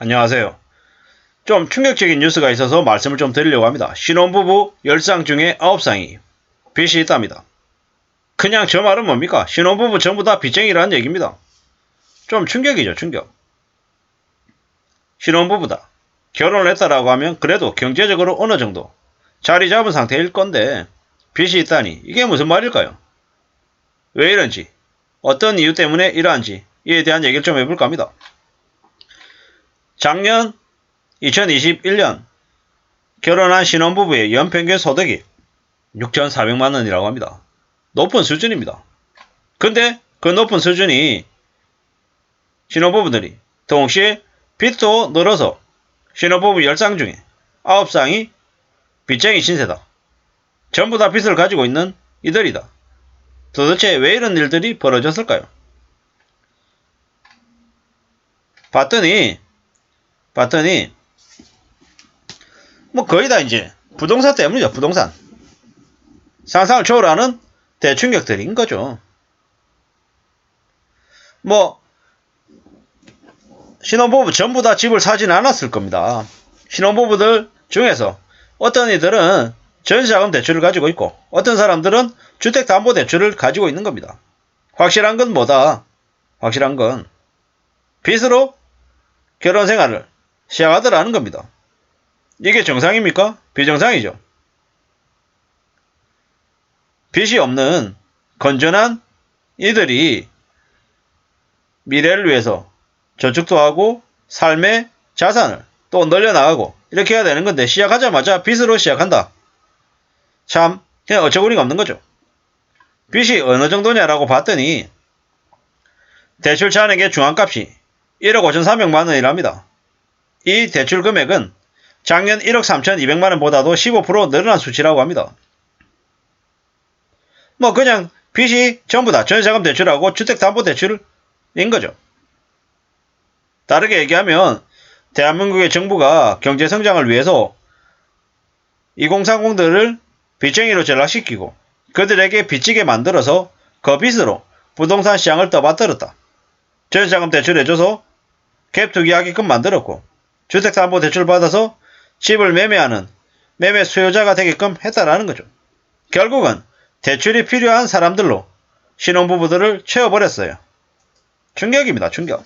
안녕하세요. 좀 충격적인 뉴스가 있어서 말씀을 좀 드리려고 합니다. 신혼부부 10쌍 중에 9쌍이 빚이 있답니다. 그냥 저 말은 뭡니까? 신혼부부 전부 다 빚쟁이라는 얘기입니다. 좀 충격이죠, 충격. 신혼부부다. 결혼을 했다라고 하면 그래도 경제적으로 어느 정도 자리 잡은 상태일 건데 빚이 있다니 이게 무슨 말일까요? 왜 이런지, 어떤 이유 때문에 이러한지 이에 대한 얘기를 좀 해볼까 합니다. 작년 2021년 결혼한 신혼부부의 연평균 소득이 6,400만원이라고 합니다. 높은 수준입니다. 근데 그 높은 수준이 신혼부부들이 동시에 빚도 늘어서 신혼부부 10쌍 중에 9쌍이 빚쟁이 신세다. 전부 다 빚을 가지고 있는 이들이다. 도대체 왜 이런 일들이 벌어졌을까요? 봤더니 뭐 거의 다 이제 부동산 때문이죠. 부동산. 상상을 초월하는 대충격들인 거죠. 뭐 신혼부부 전부 다 집을 사진 않았을 겁니다. 신혼부부들 중에서 어떤 이들은 전세자금 대출을 가지고 있고 어떤 사람들은 주택담보대출을 가지고 있는 겁니다. 확실한 건 뭐다? 확실한 건 빚으로 결혼생활을 시작하더라는 겁니다. 이게 정상입니까? 비정상이죠. 빚이 없는 건전한 이들이 미래를 위해서 저축도 하고 삶의 자산을 또 늘려나가고 이렇게 해야 되는 건데 시작하자마자 빚으로 시작한다. 참 그냥 어처구니가 없는 거죠. 빚이 어느 정도냐라고 봤더니 대출 잔액의 중앙값이 1억 5,300만 원이랍니다. 이 대출 금액은 작년 1억 3,200만 원보다도 15% 늘어난 수치라고 합니다. 뭐 그냥 빚이 전부 다 전세자금 대출하고 주택담보대출인 거죠. 다르게 얘기하면 대한민국의 정부가 경제성장을 위해서 2030들을 빚쟁이로 전락시키고 그들에게 빚지게 만들어서 그 빚으로 부동산 시장을 떠받들었다. 전세자금 대출해줘서 갭 투기하게끔 만들었고 주택담보대출 받아서 집을 매매하는 매매 수요자가 되게끔 했다라는 거죠. 결국은 대출이 필요한 사람들로 신혼부부들을 채워버렸어요. 충격입니다. 충격.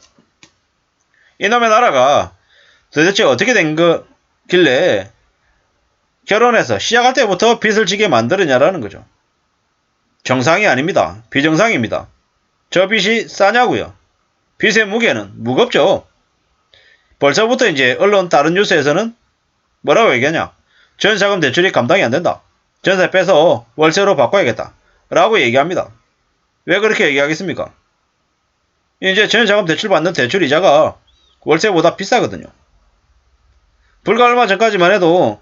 이놈의 나라가 도대체 어떻게 된 거길래 결혼해서 시작할 때부터 빚을 지게 만들었냐라는 거죠. 정상이 아닙니다. 비정상입니다. 저 빚이 싸냐고요. 빚의 무게는 무겁죠. 벌써부터 이제 언론 다른 뉴스에서는 뭐라고 얘기하냐. 전세자금 대출이 감당이 안 된다. 전세 빼서 월세로 바꿔야겠다. 라고 얘기합니다. 왜 그렇게 얘기하겠습니까? 이제 전세자금 대출 받는 대출 이자가 월세보다 비싸거든요. 불과 얼마 전까지만 해도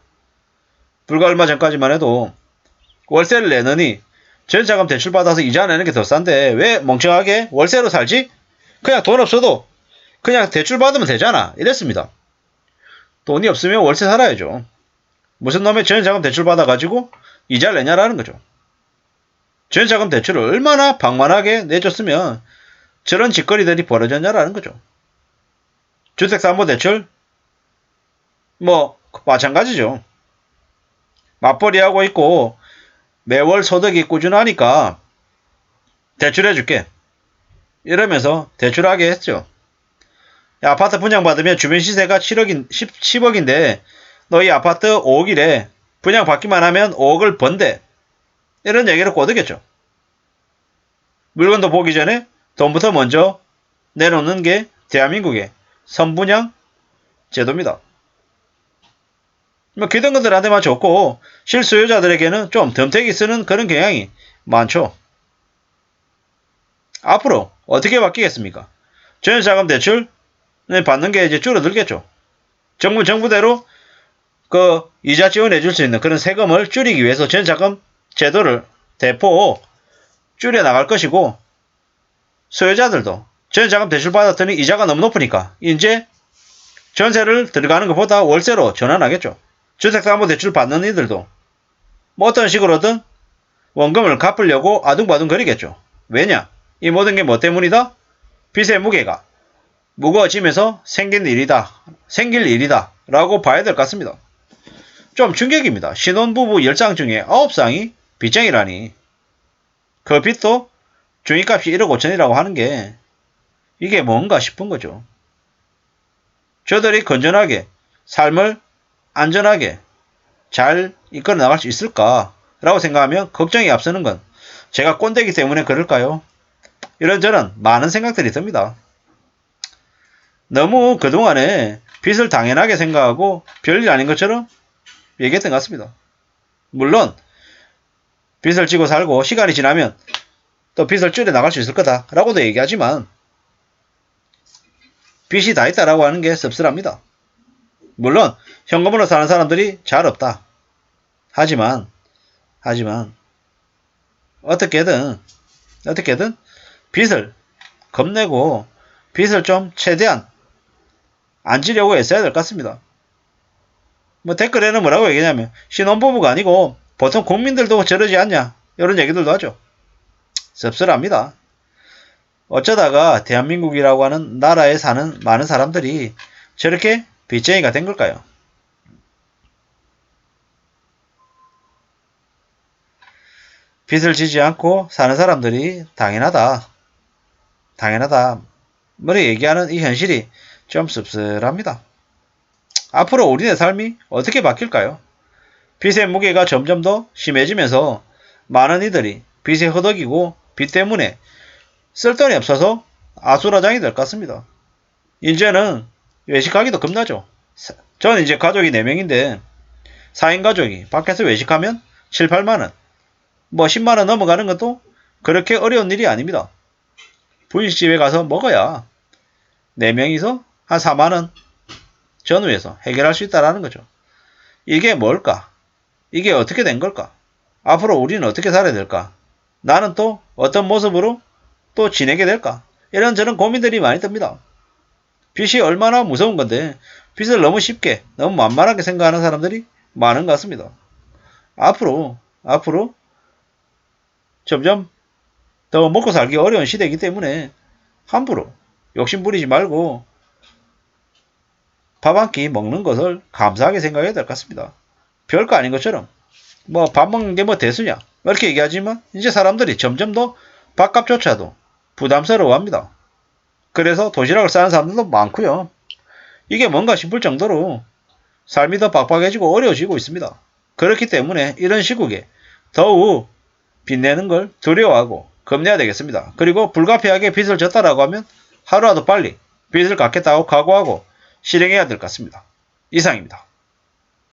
월세를 내느니 전세자금 대출 받아서 이자 내는 게 더 싼데 왜 멍청하게 월세로 살지? 그냥 돈 없어도 그냥 대출 받으면 되잖아. 이랬습니다. 돈이 없으면 월세 살아야죠. 무슨 놈의 전세자금 대출 받아가지고 이자를 내냐라는 거죠. 전세자금 대출을 얼마나 방만하게 내줬으면 저런 짓거리들이 벌어졌냐라는 거죠. 주택담보대출 뭐 마찬가지죠. 맞벌이하고 있고 매월 소득이 꾸준하니까 대출해줄게 이러면서 대출하게 했죠. 야, 아파트 분양받으면 주변 시세가 10억인데 너희 아파트 5억이래. 분양받기만 하면 5억을 번대. 이런 얘기를 꼬드겠죠. 물건도 보기 전에 돈부터 먼저 내놓는 게 대한민국의 선분양 제도입니다. 뭐 기득권들한테만 좋고 실수요자들에게는 좀 덤태기 쓰는 그런 경향이 많죠. 앞으로 어떻게 바뀌겠습니까? 전세자금 대출 받는 게 이제 줄어들겠죠. 정부대로 그 이자 지원해 줄 수 있는 그런 세금을 줄이기 위해서 전세자금 제도를 대폭 줄여 나갈 것이고 소유자들도 전세자금 대출 받았더니 이자가 너무 높으니까 이제 전세를 들어가는 것보다 월세로 전환하겠죠. 주택담보대출 받는 이들도 뭐 어떤 식으로든 원금을 갚으려고 아둥바둥거리겠죠. 왜냐? 이 모든 게 뭐 때문이다? 빚의 무게가 무거워지면서 생긴 일이다. 생길 일이다 라고 봐야 될 것 같습니다. 좀 충격입니다. 신혼부부 10쌍 중에 9쌍이 빚쟁이라니. 그 빚도 중위값이 1억 5천이라고 하는 게 이게 뭔가 싶은 거죠. 저들이 건전하게 삶을 안전하게 잘 이끌어 나갈 수 있을까라고 생각하면 걱정이 앞서는 건 제가 꼰대이기 때문에 그럴까요? 이런저런 많은 생각들이 듭니다. 너무 그동안에 빚을 당연하게 생각하고 별일 아닌 것처럼 얘기했던 것 같습니다. 물론 빚을 지고 살고 시간이 지나면 또 빚을 줄여 나갈 수 있을 거다라고도 얘기하지만 빚이 다 있다라고 하는 게 씁쓸합니다. 물론 현금으로 사는 사람들이 잘 없다. 하지만 어떻게든 빚을 겁내고 빚을 좀 최대한 안 지려고 애써야 될 것 같습니다. 뭐 댓글에는 뭐라고 얘기냐면 신혼부부가 아니고 보통 국민들도 저러지 않냐 이런 얘기들도 하죠. 씁쓸합니다. 어쩌다가 대한민국이라고 하는 나라에 사는 많은 사람들이 저렇게 빚쟁이가 된 걸까요? 빚을 지지 않고 사는 사람들이 당연하다. 뭐래 얘기하는 이 현실이 좀 씁쓸합니다. 앞으로 우리네 삶이 어떻게 바뀔까요? 빚의 무게가 점점 더 심해지면서 많은 이들이 빚에 허덕이고 빚 때문에 쓸 돈이 없어서 아수라장이 될 것 같습니다. 이제는 외식하기도 겁나죠. 저는 이제 가족이 4명인데 4인 가족이 밖에서 외식하면 7, 8만원 뭐 10만원 넘어가는 것도 그렇게 어려운 일이 아닙니다. 분식집에 가서 먹어야 4명이서 한 4만원 전후에서 해결할 수 있다는 거죠. 이게 뭘까? 이게 어떻게 된 걸까? 앞으로 우리는 어떻게 살아야 될까? 나는 또 어떤 모습으로 또 지내게 될까? 이런저런 고민들이 많이 듭니다. 빚이 얼마나 무서운 건데 빚을 너무 쉽게 너무 만만하게 생각하는 사람들이 많은 것 같습니다. 앞으로 점점 더 먹고 살기 어려운 시대이기 때문에 함부로 욕심 부리지 말고 밥 한 끼 먹는 것을 감사하게 생각해야 될 것 같습니다. 별거 아닌 것처럼 뭐 밥 먹는 게 뭐 대수냐 이렇게 얘기하지만 이제 사람들이 점점 더 밥값조차도 부담스러워합니다. 그래서 도시락을 싸는 사람들도 많고요. 이게 뭔가 싶을 정도로 삶이 더 빡빡해지고 어려워지고 있습니다. 그렇기 때문에 이런 시국에 더욱 빚내는 걸 두려워하고 겁내야 되겠습니다. 그리고 불가피하게 빚을 졌다라고 하면 하루라도 빨리 빚을 갚겠다고 각오하고 실행해야 될 것 같습니다. 이상입니다.